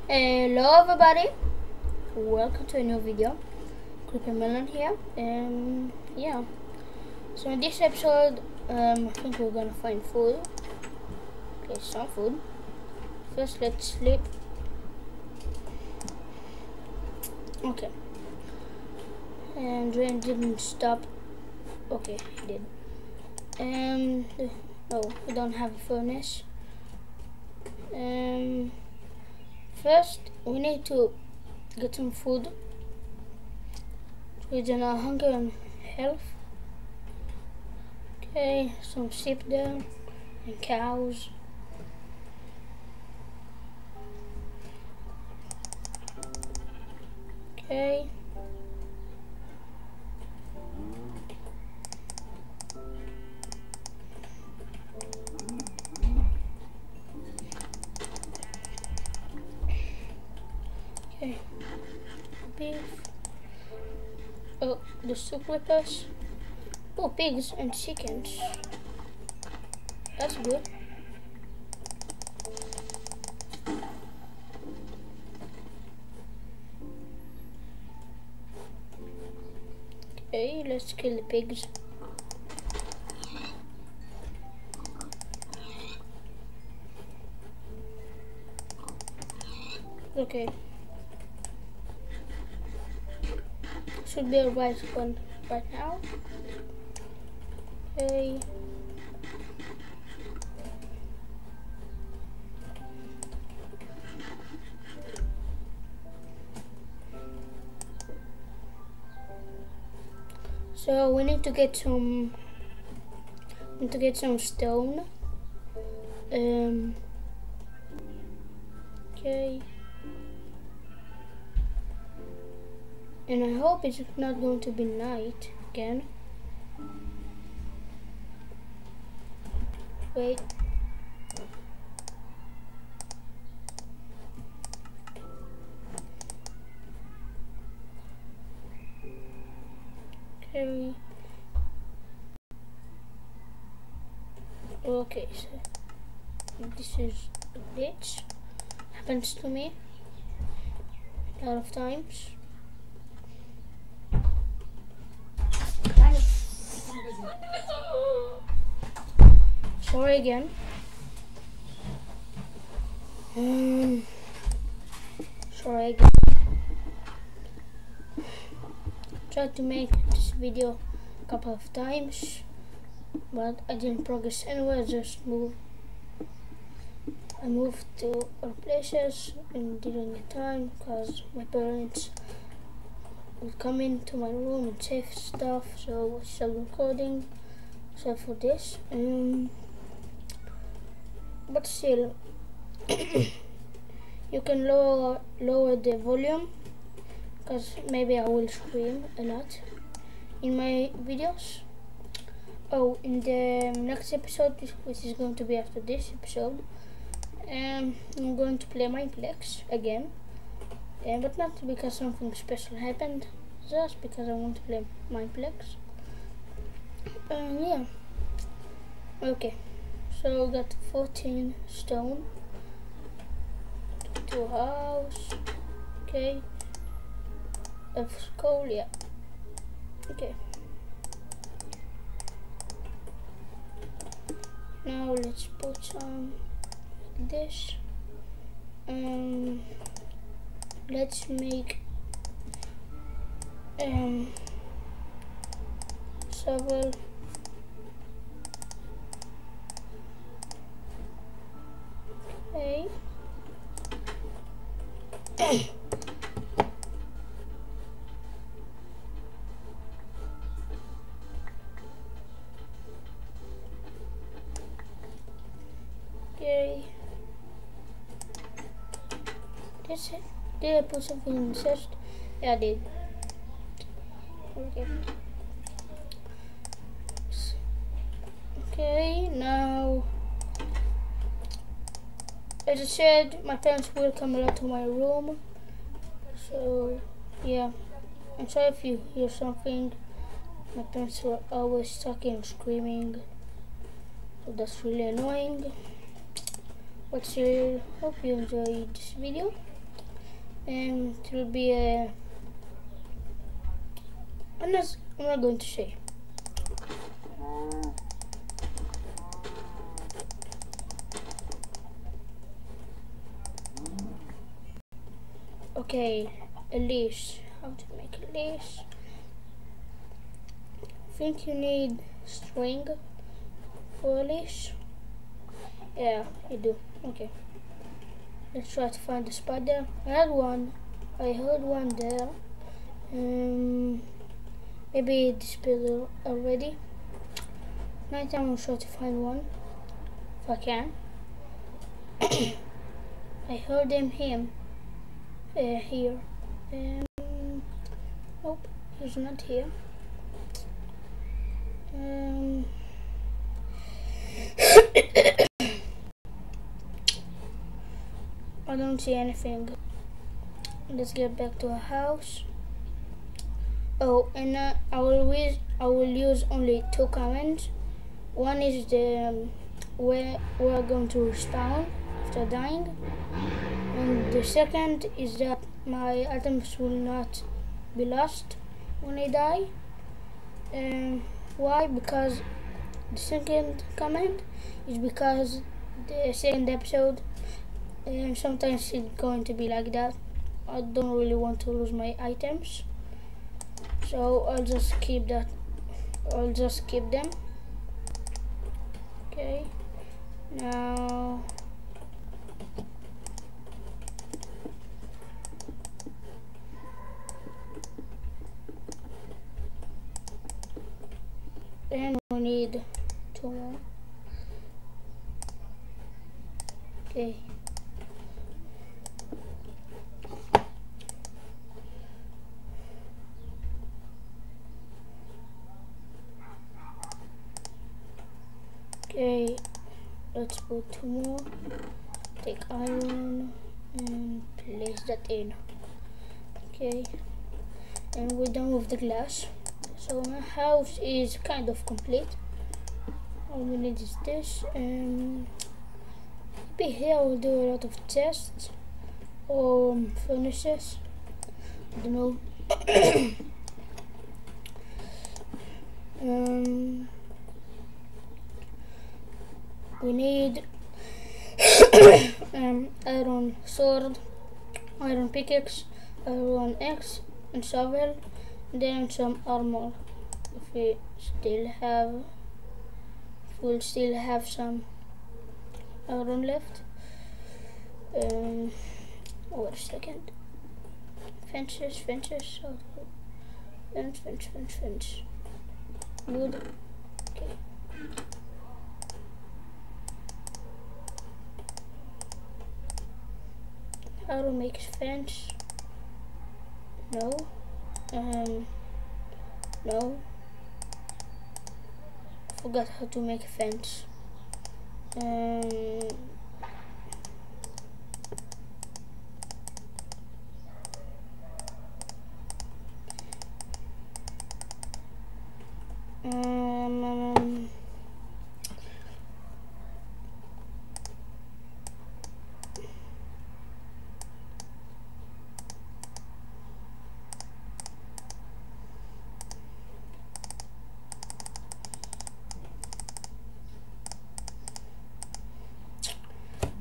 Hello everybody, welcome to a new video. Creepy Melon here. Yeah, so in this episode I think we're gonna find food. Okay, some food. First let's sleep. Okay, and rain didn't stop. Okay, it did. No, we don't have a furnace. First we need to get some food to reduce our hunger and health. Okay, some sheep there and cows. Okay. Okay. Beef. Oh, the soup with us. Oh, pigs and chickens. That's good. Okay, let's kill the pigs. Okay. Should be a right one right now. Okay. So we need to get some. Stone. Okay. And I hope it's not going to be night again. Wait. Okay. Okay, so this is a glitch. Happens to me a lot of times. Sorry again. Sorry again. Tried to make this video a couple of times, but I didn't progress anywhere. I moved to other places and didn't get time because my parents would come into my room and save stuff, so I stopped recording. So for this, but still, you can lower the volume because maybe I will scream a lot in my videos. Oh, in the next episode, which is going to be after this episode, I'm going to play Mineplex again, but not because something special happened, just because I want to play Mineplex. Yeah. Okay. So we got 14 stone. To a house. Okay. Of coal, yeah. Okay. Now let's put some like this. Let's make shovel. Okay. Okay. That's it. Did I put something in the chest? Yeah, I did. Okay. Okay, now, as I said, my parents will come a lot to my room. So, yeah. I'm sorry if you hear something. My parents were always talking and screaming. So that's really annoying. But still, hope you enjoyed this video. and it will be a. I'm not going to say. Okay, a leash. How to make a leash? I think you need string for a leash. Yeah, you do. Okay. Let's try to find the spider. I heard one there. Maybe it disappeared already. Nighttime I'll try to find one. If I can. I heard him here. Nope, he's not here. I don't see anything. Let's get back to our house. Oh, and I will use only 2 commands. One is the where we're going to spawn after dying, and the second is that my items will not be lost when I die. Why? Because the second command is because the second episode, sometimes it's going to be like that. I don't really want to lose my items, so I'll just keep that. I'll just keep them. Okay, now and we need 2 more. Okay. Okay, let's put 2 more. Take iron and place that in. Okay, and we're done with the glass. So my house is kind of complete. All we need is this, and maybe here I will do a lot of chests or furnaces. I don't know. We need iron sword, iron pickaxe, iron axe, and shovel, and then some armor. If we'll still have some iron left. Wait a second. Fences. Fence. Good. Okay. How to make a fence? No. No. Forgot how to make a fence.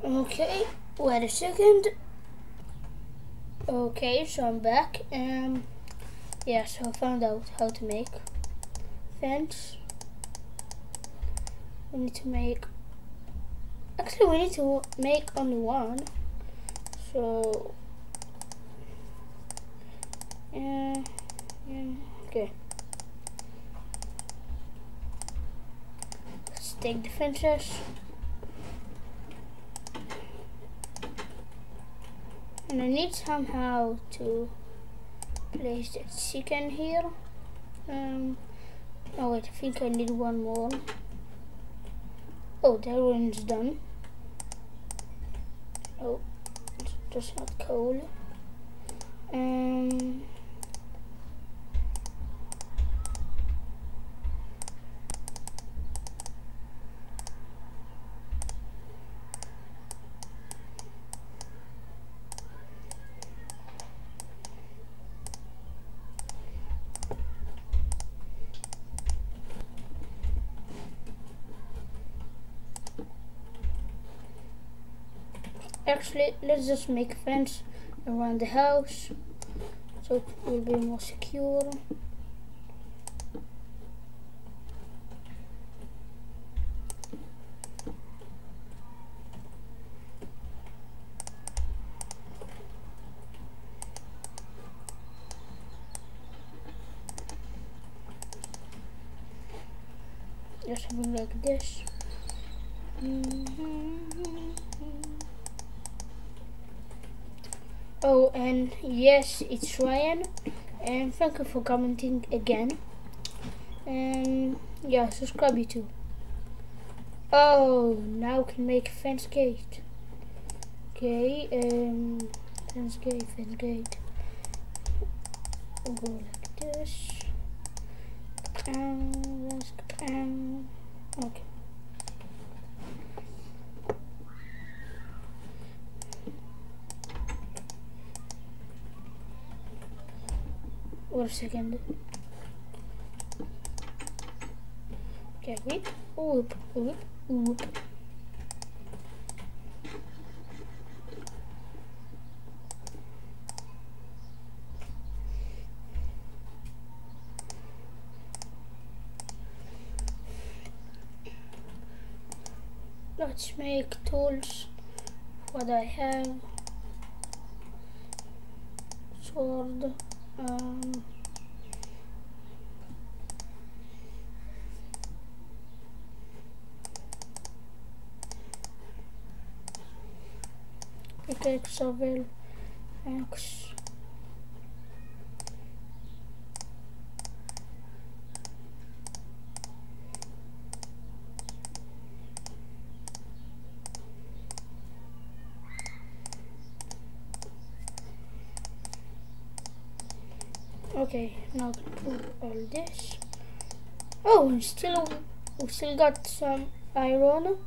Okay, wait a second. Okay, so I'm back. Yeah, so I found out how to make fence. We need to make. Actually, we need to make only one. So yeah, okay. Let's take the fences. And I need somehow to place the chicken here. Oh wait, I think I need one more. Oh, that one's done. Oh, it's just not coal. Actually, let's just make a fence around the house so it will be more secure. Just something like this. Oh, and yes, it's Ryan, and thank you for commenting again. And yeah, subscribe you too. Oh, now we can make a fence gate. Okay, fence gate. We'll go like this. Okay. Wait a second. Okay, whoop. Let's make tools. What I have. Sword. Pickaxe, shovel, axe. Okay, now put all this. Oh, we still got some iron.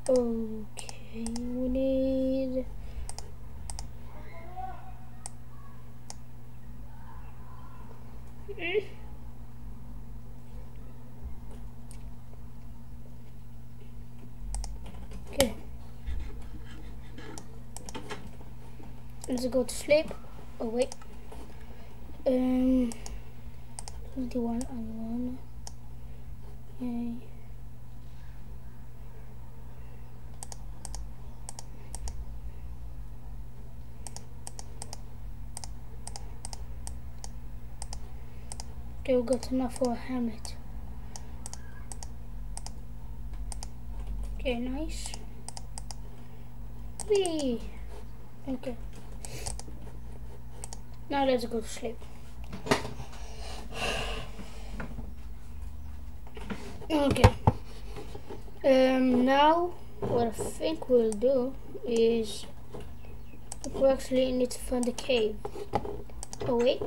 Okay, we need. Okay, let's go to sleep. Oh wait. 21 iron. Yay. Okay, we got enough for a helmet. Okay, nice. Whee! Okay. Now let's go to sleep. Okay. Now what I think we'll do is we actually need to find a cave. Oh wait,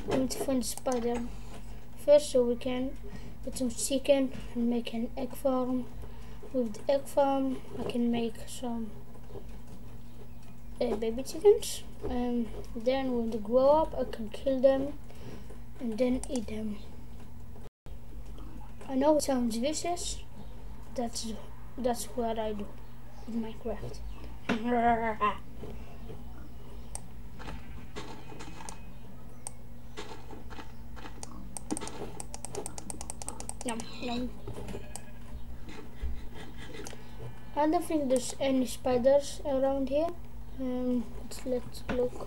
we need to find a spider first, so we can get some chicken and make an egg farm. With the egg farm, I can make some baby chickens, and then when they grow up, I can kill them and then eat them. I know it sounds vicious. That's what I do in Minecraft. Yum, yum. I don't think there's any spiders around here. Let's look.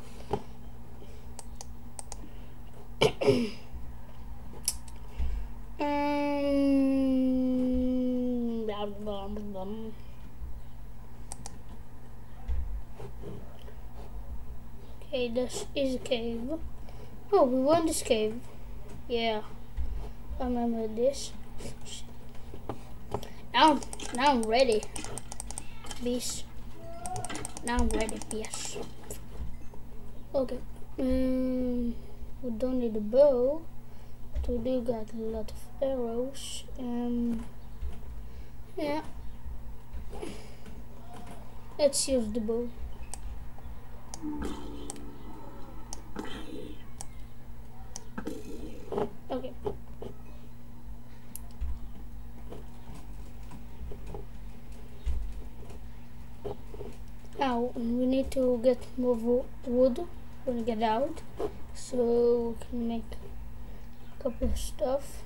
Okay, this is a cave. Oh, we won this cave. Yeah, I remember this. Now I'm ready. Beast. Now I'm ready. Yes. Okay. We don't need a bow. But we do got a lot of arrows. Yeah. Let's use the bow. Okay. we need to get more wood when we get out, so we can make a couple of stuff.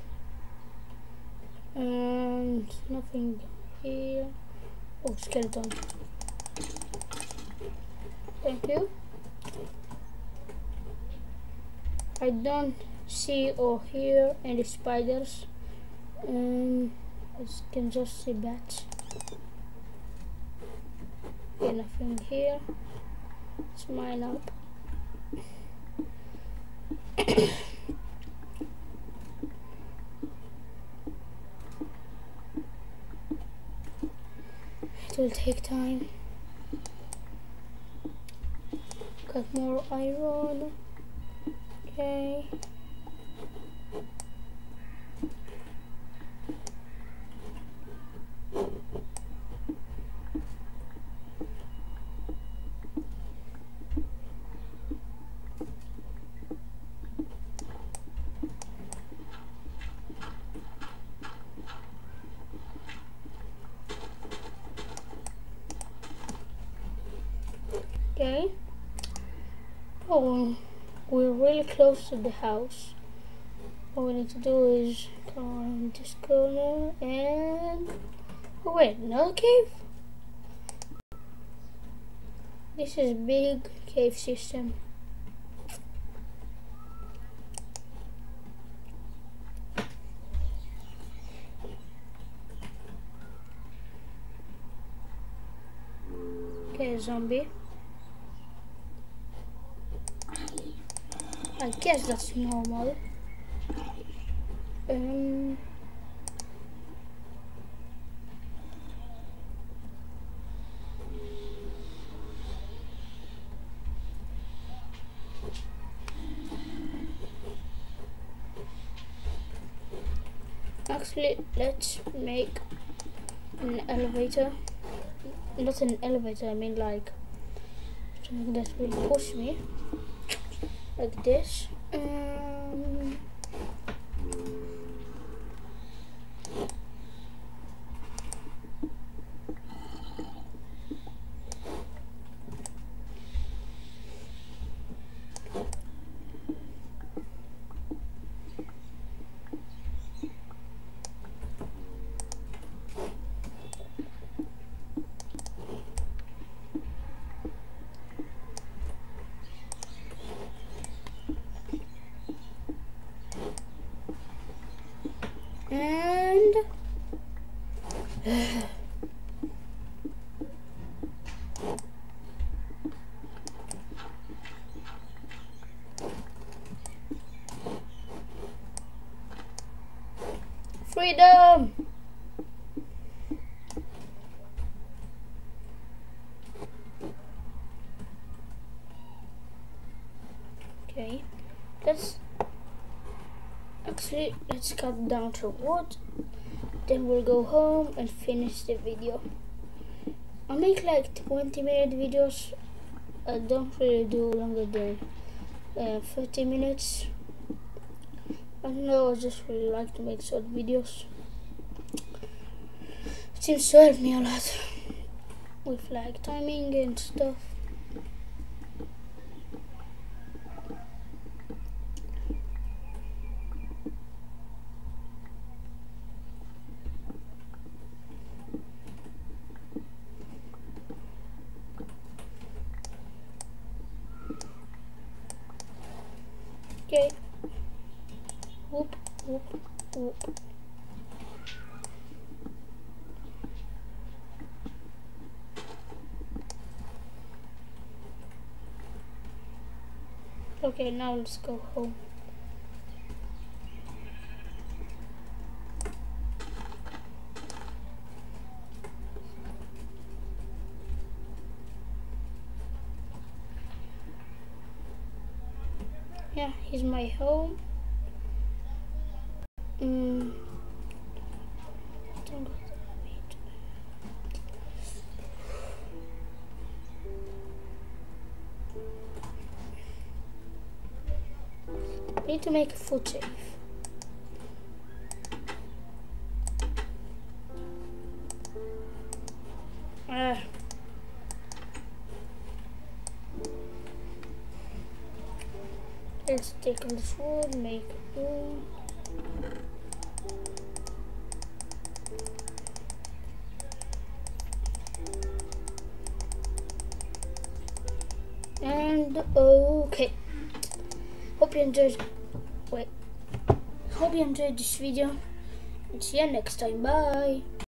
And nothing here. Oh, skeleton. Thank you. I don't see or hear any spiders. I can just see bats. Okay, nothing here. Let's mine up. It will take time. Got more iron. Okay. Okay. Oh, we're really close to the house. All we need to do is come around this corner and... oh wait, another cave? This is a big cave system. Okay, zombie. I guess that's normal. Actually, let's make an elevator. Not an elevator, I mean like something that will push me. Like this. And freedom. Okay, let's cut down to wood, then we'll go home and finish the video. I make like 20-minute videos. I don't really do longer than 30 minutes. I don't know, I just really like to make short videos. It seems to help me a lot with like timing and stuff. Okay. Whoop, whoop, whoop. Okay, now let's go home. Yeah, here's my home. Need to make a food safe. let's take all this wood, make room. And okay, hope you enjoyed this video, and see you next time. Bye.